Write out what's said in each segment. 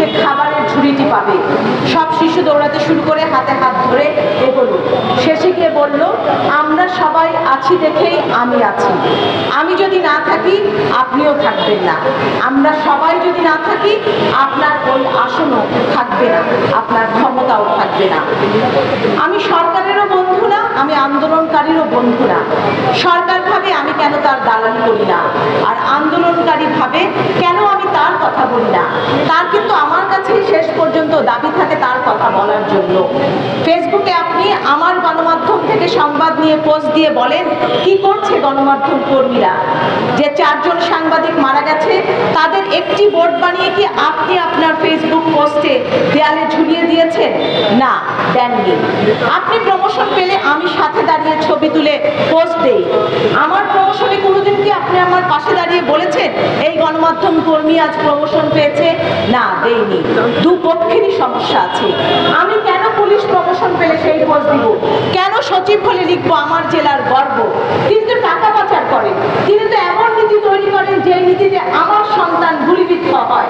সে খাবারের ঝুড়িটি পাবে। সব শিশু দৌড়াতে শুরু করে হাতে হাত ধরে এগোলো। শেষে গিয়ে বলল, আমরা সবাই আছি দেখেই আমি আছি। আমি যদি না থাকি আপনিও থাকবেন না। আমরা সবাই যদি না থাকি আপনার ওই আসনও থাকবে না, আপনার ক্ষমতাও থাকবে না। আমি সরকারেরও বন্ধু না, আমি আন্দোলনকারীরও বন্ধু না। সরকার ভাবে আমি কেন তার দালালি করি না, আর আন্দোলনকারী ভাবে কেন আমি তার কথা বলি না। তার কিন্তু আমার কাছেই শেষ পর্যন্ত দাবি থাকে তার কথা বলার জন্য। ফেসবুকে আপনি আমার গণমাধ্যম থেকে সংবাদ নিয়ে পোস্ট দিয়ে বলেন কি করছে গণমাধ্যম কর্মীরা, যে 4 জন সাংবাদিক মারা গেছে তাদের একটি বোর্ড বানিয়ে কি আপনি আপনার ফেসবুক পোস্টে দেয়ালে ঝুলিয়ে দিয়েছেন? না, দেননি। আপনি প্রমোশন পেলে আমি সাথে দাঁড়িয়ে ছবি তুলে পোস্ট দেই। আমার প্রমোশনে কোনোদিন কি আপনি আমার পাশে দাঁড়িয়ে বলেছেন এই গণমাধ্যম কর্মী আজ প্রমোশন পেয়েছে? না, দেইনি। দুপক্ষেরই সমস্যা আছে। আমি কেন পুলিশ প্রমোশন পেলে সেই পোস্ট দিব? কেন সচিব হলে লিখবো আমার জেলার গর্ব? কিন্তু টাকা পাচার করেন। তিনি তো এমন নীতি তৈরি করেন যে নীতিতে আমার সন্তান গুলিবিদ্ধ হয়।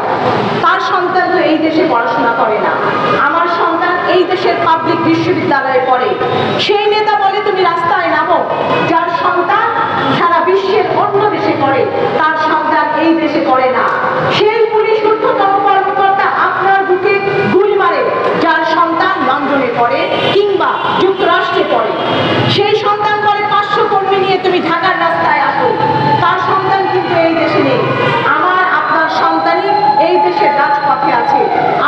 তার সন্তান তো এই দেশে পড়াশোনা করে না, আমার সন্তান এই দেশের পাবলিক বিশ্ববিদ্যালয়ে পড়ে। সেই নেতা বলে তুমি রাস্তায় নামো, যার সন্তান সারা বিশ্বের অন্য দেশে পড়ে তার সন্তান এই দেশে পড়ে না। সেই পুলিশ ঊর্ধ্বতন কর্মকর্তা আপনার বুকে গুলি মারে যার সন্তান লন্ডনে পড়ে কিংবা যুক্তরাষ্ট্রে পড়ে। সেই সন্তান বলে 500 কর্মী নিয়ে তুমি ঢাকার রাস্তায় আসো, তার সন্তান কিন্তু এই দেশে নেই। আমার আপনার সন্তানই এই দেশের রাজপথে আছে,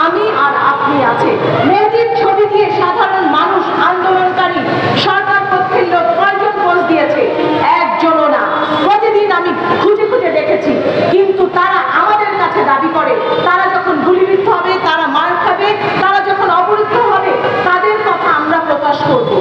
আমি আর আপনি আছে। মেয়েদের ছবি দিয়ে সাধারণ মানুষ, আন্দোলনকারী, সরকার পক্ষের লোক কয়জন পোস্ট দিয়েছে? একজনও না। প্রতিদিন আমি খুঁজে খুঁজে দেখেছি, কিন্তু তারা আমাদের কাছে দাবি করে তারা যখন গুলিবিদ্ধ হবে, তারা মার খাবে, তারা যখন অবরুদ্ধ হবে তাদের কথা আমরা প্রকাশ করব।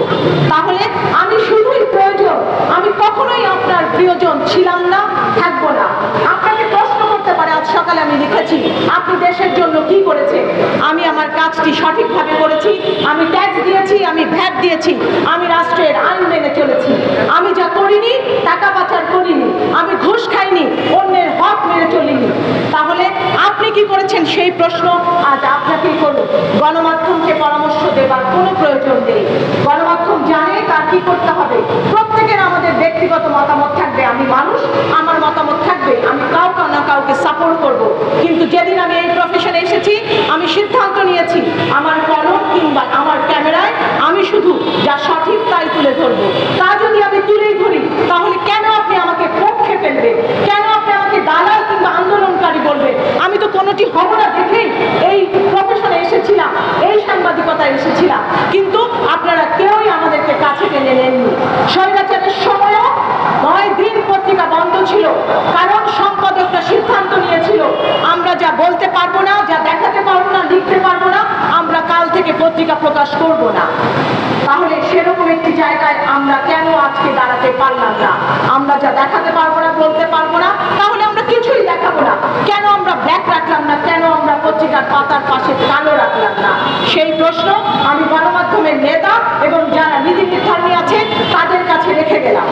তাহলে আমি শুধুই প্রয়োজন, আমি কখনোই আপনার প্রিয়জন ছিলাম না, থাকবো না। আপনাকে প্রশ্ন করতে পারে, আজ সকালে আমি লিখেছি আপনি দেশের জন্য কি করেছেন? আমি আমার কাজটি সঠিকভাবে করেছি, আমি ট্যাক্স দিয়েছি, আমি ভ্যাট দিয়েছি, আমি রাষ্ট্রের আইন মেনে চলেছি। আমি যা করিনি টাকা পাচার করিনি, আমি ঘুষ খাইনি, অন্যের হক মেনে চলিনি। তাহলে আপনি কি করেছেন সেই প্রশ্ন আজ আপনাকেই করব। গণমাধ্যমকে পরামর্শ দেবার কোনো প্রয়োজন নেই। গণমাধ্যম জানে তার কি করতে হবে। প্রত্যেকের আমাদের ব্যক্তিগত মতামত থাকবে, আমি মানুষ, আমার মতামত থাকবে, আমি কাউকে না কাউকে সাপোর্ট করব। কিন্তু যেদিন আমি এই প্রফেশনে এসেছি আমি সিদ্ধান্ত নিয়েছি আমার কলম কিংবা আমার ক্যামেরায় আমি শুধু যা সঠিক তাই তুলে ধরবো। তা যদি আমি তুলেই ধরি তাহলে কেন আপনি আমাকে পক্ষে ফেলবেন? কেন আপনি আমাকে দালাল কিংবা আন্দোলনকারী বলবেন? আমি তো কোনোটি হব না দেখেই এই প্রফেশনে এসেছিলাম, এই সাংবাদিকতায় এসেছিলাম, কিন্তু আপনারা কেউই আমাদেরকে কাছে টেনে নেননি। স্বৈরাচারের সময়ও 9 দিন পত্রিকা বন্ধ ছিল, কারণ সম্পাদকরা সিদ্ধান্ত নিয়েছিল আমরা যা বলতে পারবো না, যা দেখাতে পারবো না, লিখতে পারবো না, আমরা কাল থেকে পত্রিকা প্রকাশ করব না। তাহলে সেরকম একটি জায়গায় আমরা কেন আজকে দাঁড়াতে পারলাম না? আমরা যা দেখাতে পারবো না, বলতে পারবো না, তাহলে আমরা কিছুই দেখাবো না। কেন আমরা ব্ল্যাক রাখলাম না? কেন আমরা পত্রিকার পাতার পাশে কালো রাখলাম না? সেই প্রশ্ন আমি গণমাধ্যমের নেতা এবং যারা নীতি নির্ধারণী আছে তাদের কাছে রেখে গেলাম।